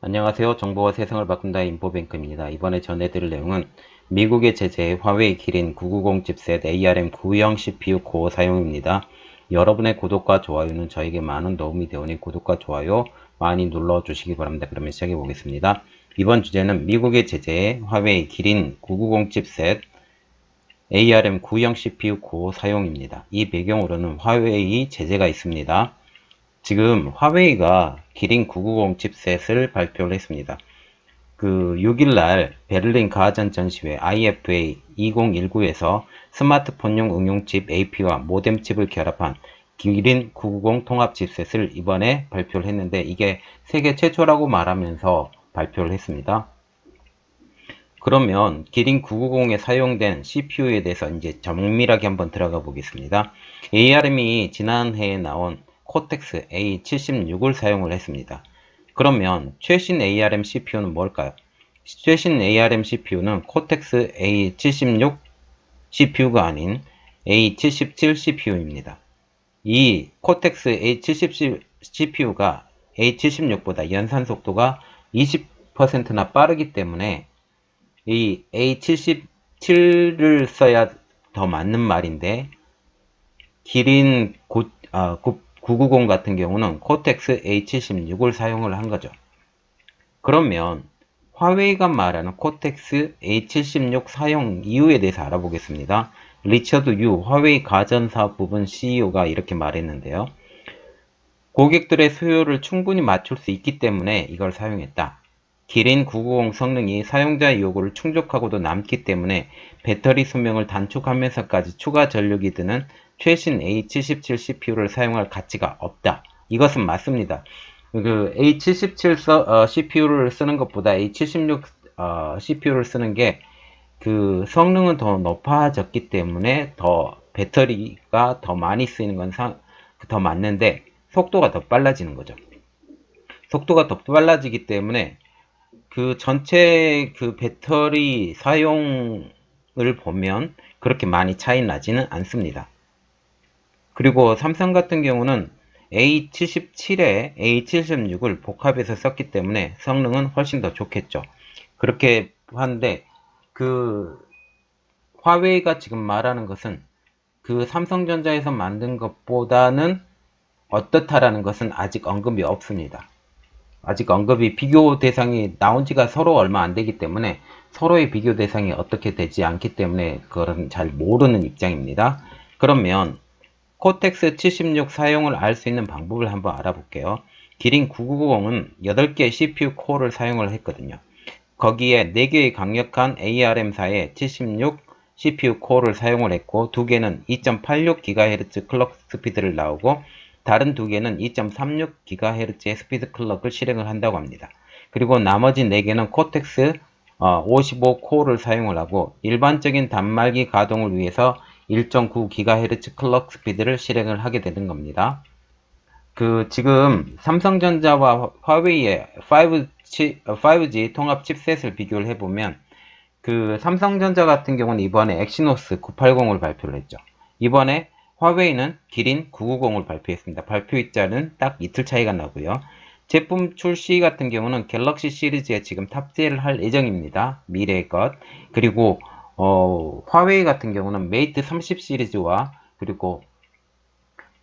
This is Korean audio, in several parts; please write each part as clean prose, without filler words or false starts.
안녕하세요. 정보와 세상을 바꾼다 인포뱅크입니다. 이번에 전해드릴 내용은 미국의 제재 화웨이 기린 990 칩셋 ARM 9형 CPU 코어 사용입니다. 여러분의 구독과 좋아요는 저에게 많은 도움이 되오니 구독과 좋아요 많이 눌러주시기 바랍니다. 그러면 시작해 보겠습니다. 이번 주제는 미국의 제재 화웨이 기린 990 칩셋 ARM 9형 CPU 코어 사용입니다. 이 배경으로는 화웨이 제재가 있습니다. 지금 화웨이가 기린 990 칩셋을 발표를 했습니다. 6일날 베를린 가전 전시회 IFA 2019에서 스마트폰용 응용칩 AP와 모뎀 칩을 결합한 기린 990 통합 칩셋을 이번에 발표를 했는데 이게 세계 최초라고 말하면서 발표를 했습니다. 그러면 기린 990에 사용된 CPU에 대해서 이제 정밀하게 한번 들어가 보겠습니다. ARM이 지난해에 나온 코텍스 A76을 사용을 했습니다. 그러면 최신 ARM CPU는 뭘까요? 최신 ARM CPU는 코텍스 A76 CPU가 아닌 A77 CPU입니다. 이 코텍스 A77 CPU가 A76보다 연산 속도가 20%나 빠르기 때문에 이 A77을 써야 더 맞는 말인데 기린 990 같은 경우는 코텍스 A76을 사용을 한 거죠. 그러면 화웨이가 말하는 코텍스 A76 사용 이유에 대해서 알아보겠습니다. 리처드 유 화웨이 가전사업 부분 CEO가 이렇게 말했는데요. 고객들의 수요를 충분히 맞출 수 있기 때문에 이걸 사용했다. 기린 990 성능이 사용자의 요구를 충족하고도 남기 때문에 배터리 수명을 단축하면서까지 추가 전력이 드는 최신 A77 CPU를 사용할 가치가 없다. 이것은 맞습니다. A77 CPU를 쓰는 것보다 A76 CPU를 쓰는 게 성능은 더 높아졌기 때문에 더 배터리가 더 많이 쓰이는 건 더 맞는데 속도가 더 빨라지는 거죠. 속도가 더 빨라지기 때문에 전체 배터리 사용을 보면 그렇게 많이 차이 나지는 않습니다. 그리고 삼성 같은 경우는 A77에 A76을 복합해서 썼기 때문에 성능은 훨씬 더 좋겠죠. 그렇게 하는데 화웨이가 지금 말하는 것은 삼성전자에서 만든 것보다는 어떻다라는 것은 아직 언급이 없습니다. 아직 언급이 비교 대상이 나온 지가 서로 얼마 안 되기 때문에 서로의 비교 대상이 어떻게 되지 않기 때문에 그건 잘 모르는 입장입니다. 그러면 코텍스 76 사용을 알 수 있는 방법을 한번 알아볼게요. 기린 990은 8개의 CPU 코어를 사용을 했거든요. 거기에 4개의 강력한 ARM사의 76 CPU 코어를 사용을 했고 2개는 2.86GHz 클럭 스피드를 나오고 다른 2개는 2.36GHz의 스피드 클럭을 실행을 한다고 합니다. 그리고 나머지 4개는 코텍스 55 코어를 사용을 하고 일반적인 단말기 가동을 위해서 1.9GHz 클럭 스피드를 실행을 하게 되는 겁니다. 지금 삼성전자와 화웨이의 5G 통합 칩셋을 비교를 해보면 삼성전자 같은 경우는 이번에 엑시노스 980을 발표를 했죠. 이번에 화웨이는 기린 990을 발표했습니다. 발표 일자는 딱 이틀 차이가 나고요. 제품 출시 같은 경우는 갤럭시 시리즈에 지금 탑재를 할 예정입니다. 미래의 것. 그리고 화웨이 같은 경우는 메이트 30 시리즈와 그리고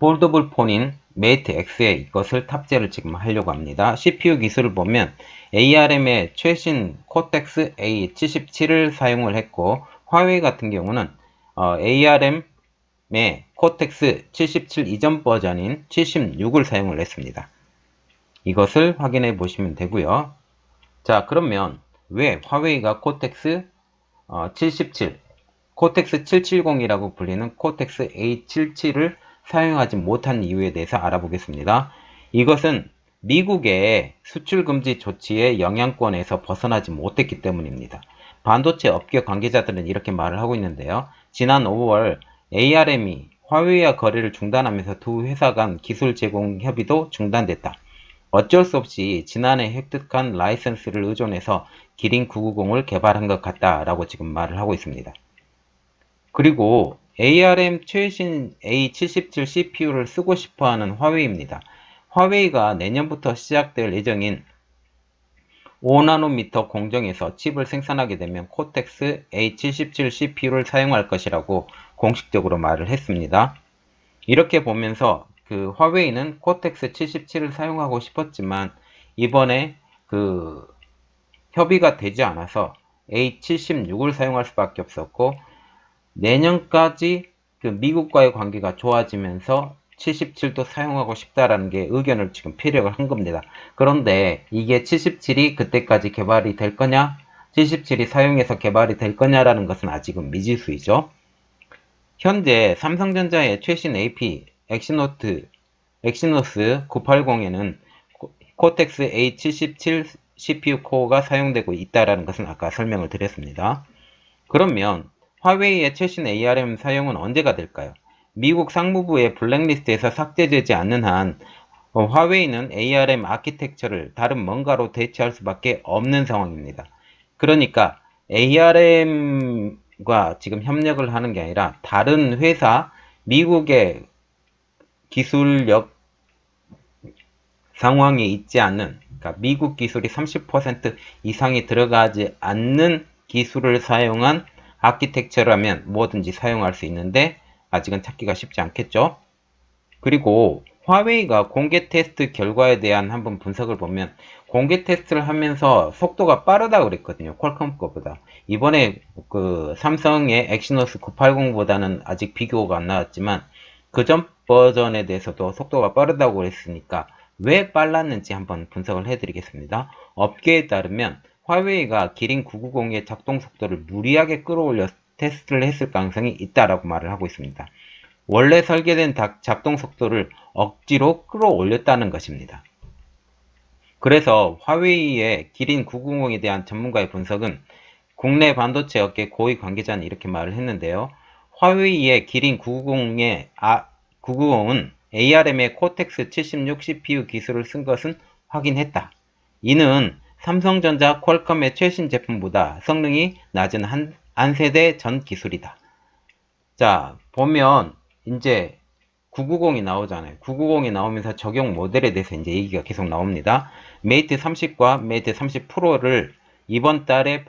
폴더블 폰인 메이트 X에 이것을 탑재를 지금 하려고 합니다. CPU 기술을 보면 ARM의 최신 코텍스 A77을 사용을 했고 화웨이 같은 경우는 ARM의 코텍스 77 이전 버전인 76을 사용을 했습니다. 이것을 확인해 보시면 되고요. 자, 그러면 왜 화웨이가 코텍스 77, 코텍스 770이라고 불리는 코텍스 A77을 사용하지 못한 이유에 대해서 알아보겠습니다. 이것은 미국의 수출 금지 조치의 영향권에서 벗어나지 못했기 때문입니다. 반도체 업계 관계자들은 이렇게 말을 하고 있는데요. 지난 5월 ARM이 화웨이와 거래를 중단하면서 두 회사 간 기술 제공 협의도 중단됐다. 어쩔 수 없이 지난해 획득한 라이선스를 의존해서 기린 990을 개발한 것 같다라고 지금 말을 하고 있습니다. 그리고 ARM 최신 A77 CPU를 쓰고 싶어하는 화웨이입니다. 화웨이가 내년부터 시작될 예정인 5나노미터 공정에서 칩을 생산하게 되면 코텍스 A77 CPU를 사용할 것이라고 공식적으로 말을 했습니다. 이렇게 보면서 그 화웨이는 코텍스 77을 사용하고 싶었지만 이번에 그 협의가 되지 않아서 A76을 사용할 수밖에 없었고, 내년까지 그 미국과의 관계가 좋아지면서 77도 사용하고 싶다라는 게 의견을 지금 피력을 한 겁니다. 그런데 이게 77이 그때까지 개발이 될 거냐, 77이 사용해서 개발이 될 거냐라는 것은 아직은 미지수이죠. 현재 삼성전자의 최신 AP 엑시노스 980에는 코텍스 A77 CPU 코어가 사용되고 있다는 것은 아까 설명을 드렸습니다. 그러면 화웨이의 최신 ARM 사용은 언제가 될까요? 미국 상무부의 블랙리스트에서 삭제되지 않는 한 화웨이는 ARM 아키텍처를 다른 뭔가로 대체할 수밖에 없는 상황입니다. 그러니까 ARM과 지금 협력을 하는 게 아니라 다른 회사, 미국의 기술력 상황에 있지 않는, 그러니까 미국 기술이 30% 이상이 들어가지 않는 기술을 사용한 아키텍처라면 뭐든지 사용할 수 있는데 아직은 찾기가 쉽지 않겠죠. 그리고 화웨이가 공개 테스트 결과에 대한 한번 분석을 보면 공개 테스트를 하면서 속도가 빠르다고 그랬거든요. 퀄컴 거보다. 이번에 그 삼성의 엑시노스 980보다는 아직 비교가 안 나왔지만 그전 버전에 대해서도 속도가 빠르다고 그랬으니까 왜 빨랐는지 한번 분석을 해드리겠습니다. 업계에 따르면 화웨이가 기린 990의 작동 속도를 무리하게 끌어올려 테스트를 했을 가능성이 있다라고 말을 하고 있습니다. 원래 설계된 작동 속도를 억지로 끌어올렸다는 것입니다. 그래서 화웨이의 기린 990에 대한 전문가의 분석은 국내 반도체 업계 고위 관계자는 이렇게 말을 했는데요. 화웨이의 기린 990은 ARM의 코텍스 76 CPU 기술을 쓴 것은 확인했다. 이는 삼성전자 퀄컴의 최신 제품보다 성능이 낮은 한 세대 전 기술이다. 자, 보면 이제 990이 나오잖아요. 990이 나오면서 적용 모델에 대해서 이제 얘기가 계속 나옵니다. 메이트 30과 메이트 30 프로를 이번 달에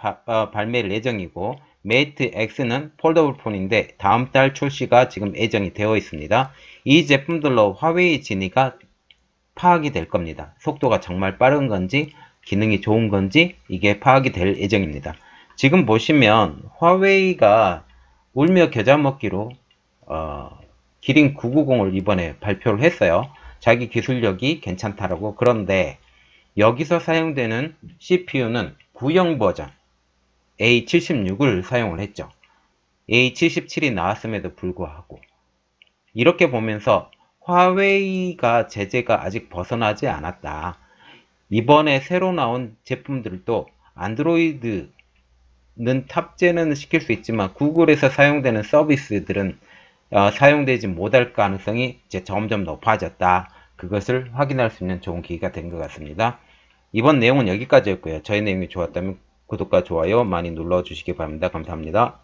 발매할 예정이고, 메이트 X는 폴더블 폰인데 다음 달 출시가 지금 예정이 되어 있습니다. 이 제품들로 화웨이 진위가 파악이 될 겁니다. 속도가 정말 빠른 건지 기능이 좋은 건지 이게 파악이 될 예정입니다. 지금 보시면 화웨이가 울며 겨자 먹기로 기린 990을 이번에 발표를 했어요. 자기 기술력이 괜찮다라고. 그런데 여기서 사용되는 CPU는 구형 버전 A76을 사용을 했죠. A77이 나왔음에도 불구하고. 이렇게 보면서 화웨이가 제재가 아직 벗어나지 않았다. 이번에 새로 나온 제품들도 안드로이드는 탑재는 시킬 수 있지만 구글에서 사용되는 서비스들은 사용되지 못할 가능성이 이제 점점 높아졌다. 그것을 확인할 수 있는 좋은 기회가 된 것 같습니다. 이번 내용은 여기까지였고요. 저희 내용이 좋았다면 구독과 좋아요 많이 눌러주시기 바랍니다. 감사합니다.